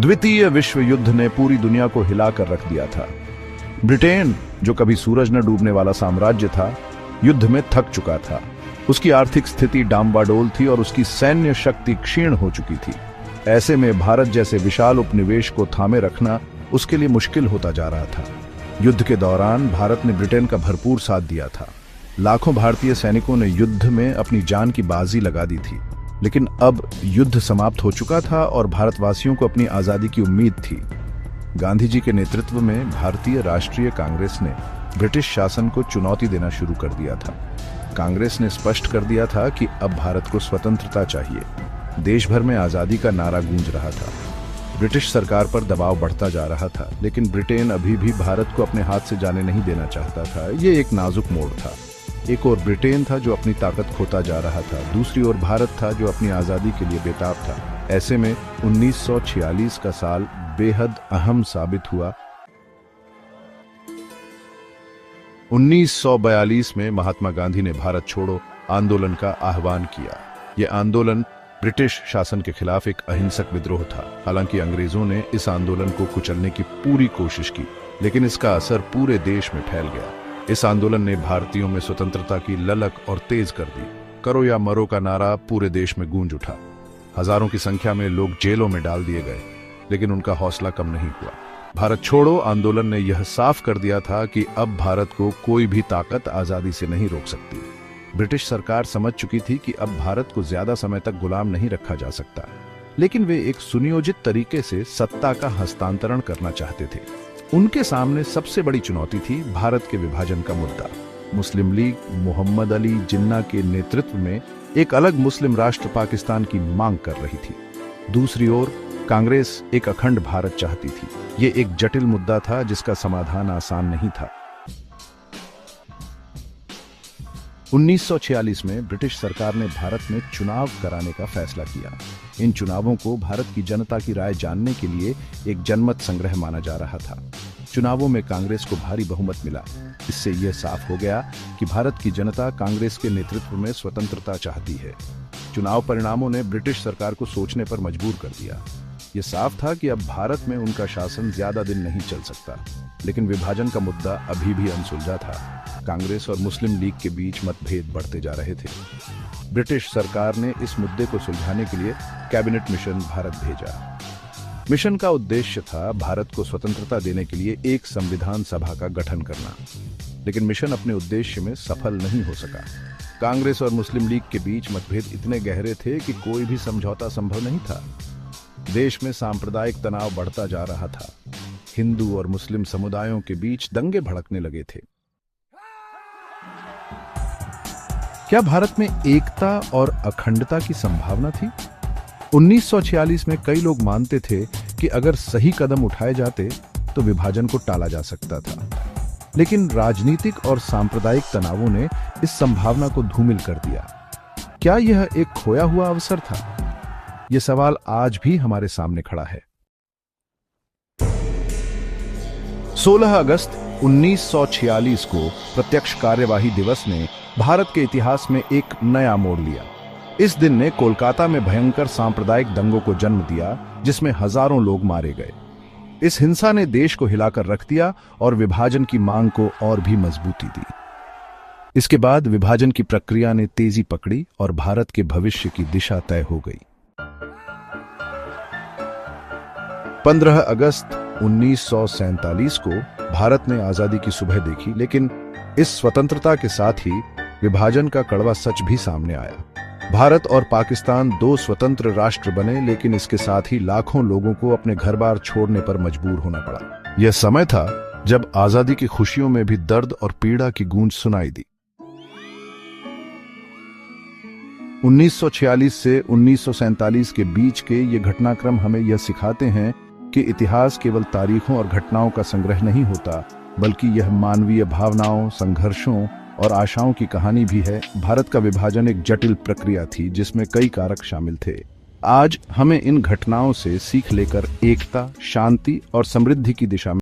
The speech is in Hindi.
द्वितीय विश्व युद्ध ने पूरी दुनिया को हिलाकर रख दिया था। ब्रिटेन, जो कभी सूरज न डूबने वाला साम्राज्य था, युद्ध में थक चुका था। उसकी आर्थिक स्थिति डांबाडोल थी और उसकी सैन्य शक्ति क्षीण हो चुकी थी। ऐसे में भारत जैसे विशाल उपनिवेश को थामे रखना उसके लिए मुश्किल होता जा रहा था। युद्ध के दौरान भारत ने ब्रिटेन का भरपूर साथ दिया था। लाखों भारतीय सैनिकों ने युद्ध में अपनी जान की बाजी लगा दी थी। लेकिन अब युद्ध समाप्त हो चुका था और भारतवासियों को अपनी आजादी की उम्मीद थी। गांधी जी के नेतृत्व में भारतीय राष्ट्रीय कांग्रेस ने ब्रिटिश शासन को चुनौती देना शुरू कर दिया था। कांग्रेस ने स्पष्ट कर दिया था कि अब भारत को स्वतंत्रता चाहिए। देश भर में आजादी का नारा गूंज रहा था। ब्रिटिश सरकार पर दबाव बढ़ता जा रहा था, लेकिन ब्रिटेन अभी भी भारत को अपने हाथ से जाने नहीं देना चाहता था। ये एक नाजुक मोड़ था। एक और ब्रिटेन था जो अपनी ताकत खोता जा रहा था, दूसरी ओर भारत था जो अपनी आजादी के लिए बेताब था। ऐसे में 1946 का साल बेहद अहम साबित हुआ। 1942 में महात्मा गांधी ने भारत छोड़ो आंदोलन का आह्वान किया। यह आंदोलन ब्रिटिश शासन के खिलाफ एक अहिंसक विद्रोह था। हालांकि अंग्रेजों ने इस आंदोलन को कुचलने की पूरी कोशिश की, लेकिन इसका असर पूरे देश में फैल गया। इस आंदोलन ने भारतीयों में स्वतंत्रता की ललक और तेज कर दी। करो या मरो का नारा पूरे देश में गूंज उठा। हजारों की संख्या में लोग जेलों में डाल दिए गए, लेकिन उनका हौसला कम नहीं हुआ। भारत छोड़ो आंदोलन ने यह साफ कर दिया था कि अब भारत को कोई भी ताकत आजादी से नहीं रोक सकती। ब्रिटिश सरकार समझ चुकी थी कि अब भारत को ज्यादा समय तक गुलाम नहीं रखा जा सकता, लेकिन वे एक सुनियोजित तरीके से सत्ता का हस्तांतरण करना चाहते थे। उनके सामने सबसे बड़ी चुनौती थी भारत के विभाजन का मुद्दा। मुस्लिम लीग मोहम्मद अली जिन्ना के नेतृत्व में एक अलग मुस्लिम राष्ट्र पाकिस्तान की मांग कर रही थी। दूसरी ओर कांग्रेस एक अखंड भारत चाहती थी। ये एक जटिल मुद्दा था जिसका समाधान आसान नहीं था। 1946 में ब्रिटिश सरकार ने भारत में चुनाव कराने का फैसला किया। इन चुनावों को भारत की जनता की राय जानने के लिए एक जनमत संग्रह माना जा रहा था। चुनावों में कांग्रेस को भारी बहुमत मिला। इससे यह साफ हो गया कि भारत की जनता कांग्रेस के नेतृत्व में स्वतंत्रता चाहती है। चुनाव परिणामों ने ब्रिटिश सरकार को सोचने पर मजबूर कर दिया। यह साफ था कि अब भारत में उनका शासन ज्यादा दिन नहीं चल सकता, लेकिन विभाजन का मुद्दा अभी भी अनसुलझा था। कांग्रेस और मुस्लिम लीग के बीच मतभेद बढ़ते जा रहे थे। ब्रिटिश सरकार ने इस मुद्दे को सुलझाने के लिए कैबिनेट मिशन भारत भेजा। मिशन का उद्देश्य था भारत को स्वतंत्रता देने के लिए एक संविधान सभा का गठन करना, लेकिन मिशन अपने उद्देश्य में सफल नहीं हो सका। कांग्रेस और मुस्लिम लीग के बीच मतभेद इतने गहरे थे कि कोई भी समझौता संभव नहीं था। देश में सांप्रदायिक तनाव बढ़ता जा रहा था। हिंदू और मुस्लिम समुदायों के बीच दंगे भड़कने लगे थे। क्या भारत में एकता और अखंडता की संभावना थी? 1946 में कई लोग मानते थे कि अगर सही कदम उठाए जाते तो विभाजन को टाला जा सकता था, लेकिन राजनीतिक और सांप्रदायिक तनावों ने इस संभावना को धूमिल कर दिया। क्या यह एक खोया हुआ अवसर था? यह सवाल आज भी हमारे सामने खड़ा है। 16 अगस्त 1946 को प्रत्यक्ष कार्यवाही दिवस ने भारत के इतिहास में एक नया मोड़ लिया। इस दिन ने कोलकाता में भयंकर सांप्रदायिक दंगों को जन्म दिया, जिसमें हजारों लोग मारे गए। इस हिंसा ने देश को हिलाकर रख दिया और विभाजन की मांग को और भी मजबूती दी। इसके बाद विभाजन की प्रक्रिया ने तेजी पकड़ी और भारत के भविष्य की दिशा तय हो गई। 15 अगस्त 1947 को भारत ने आजादी की सुबह देखी, लेकिन इस स्वतंत्रता के साथ ही विभाजन का कड़वा सच भी सामने आया। भारत और पाकिस्तान दो स्वतंत्र राष्ट्र बने, लेकिन इसके साथ ही लाखों लोगों को अपने घर बार छोड़ने पर मजबूर होना पड़ा। यह समय था जब आजादी की खुशियों में भी दर्द और पीड़ा की गूंज सुनाई दी। 1946 से 1947 के बीच के ये घटनाक्रम हमें यह सिखाते हैं कि इतिहास केवल तारीखों और घटनाओं का संग्रह नहीं होता, बल्कि यह मानवीय भावनाओं, संघर्षों और आशाओं की कहानी भी है। भारत का विभाजन एक जटिल प्रक्रिया थी जिसमें कई कारक शामिल थे। आज हमें इन घटनाओं से सीख लेकर एकता, शांति और समृद्धि की दिशा में